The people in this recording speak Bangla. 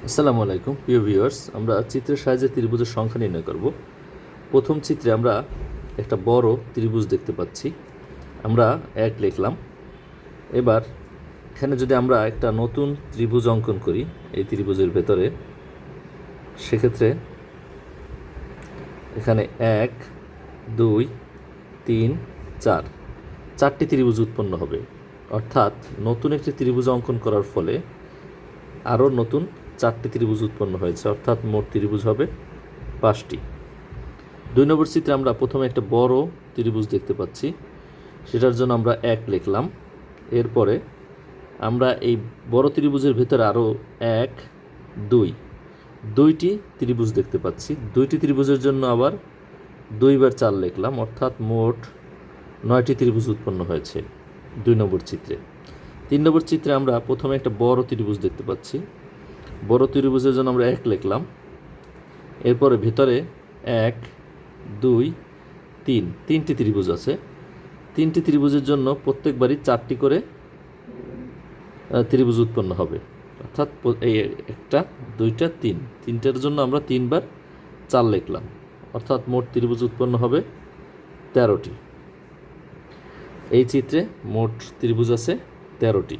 আসসালামু আলাইকুম প্রিয় ভিউয়ার্স, আমরা চিত্রের সাহায্যে ত্রিভুজের সংখ্যা নির্ণয় করব। প্রথম চিত্রে আমরা একটা বড় ত্রিভুজ দেখতে পাচ্ছি। আমরা 1 লিখলাম। এবার এখানে যদি আমরা একটা নতুন ত্রিভুজ অঙ্কন করি এই ত্রিভুজের ভেতরে, সেক্ষেত্রে এখানে 1 2 3 4 চারটি ত্রিভুজ উৎপন্ন হবে। অর্থাৎ নতুন একটি ত্রিভুজ অঙ্কন করার ফলে আরও নতুন 4টি ত্রিভুজ উৎপন্ন হয়েছে, অর্থাৎ মোট ত্রিভুজ হবে 5টি। 2 নম্বর চিত্রে আমরা প্রথমে একটা বড় ত্রিভুজ দেখতে পাচ্ছি, সেটার জন্য আমরা 1 লিখলাম। এরপরে আমরা এই বড় ত্রিভুজের ভেতরে আরও 1 2টি ত্রিভুজ দেখতে পাচ্ছি। 2টি ত্রিভুজের জন্য আবার 2 বার 4 লিখলাম, অর্থাৎ মোট 9টি ত্রিভুজ উৎপন্ন হয়েছে 2 নম্বর চিত্রে। 3 নম্বর চিত্রে আমরা প্রথমে একটা বড় ত্রিভুজ দেখতে পাচ্ছি। বড় ত্রিভুজের জন্য আমরা 1 লিখলাম। এরপরে ভেতরে 1 2 3টি ত্রিভুজ আছে। 3টি ত্রিভুজের জন্য প্রত্যেকবারই 4টি করে ত্রিভুজ উৎপন্ন হবে, অর্থাৎ এই 1টা 2টা 3টার জন্য আমরা 3 বার 4 লিখলাম, অর্থাৎ মোট ত্রিভুজ উৎপন্ন হবে 13টি। এই চিত্রে মোট ত্রিভুজ আছে 13টি।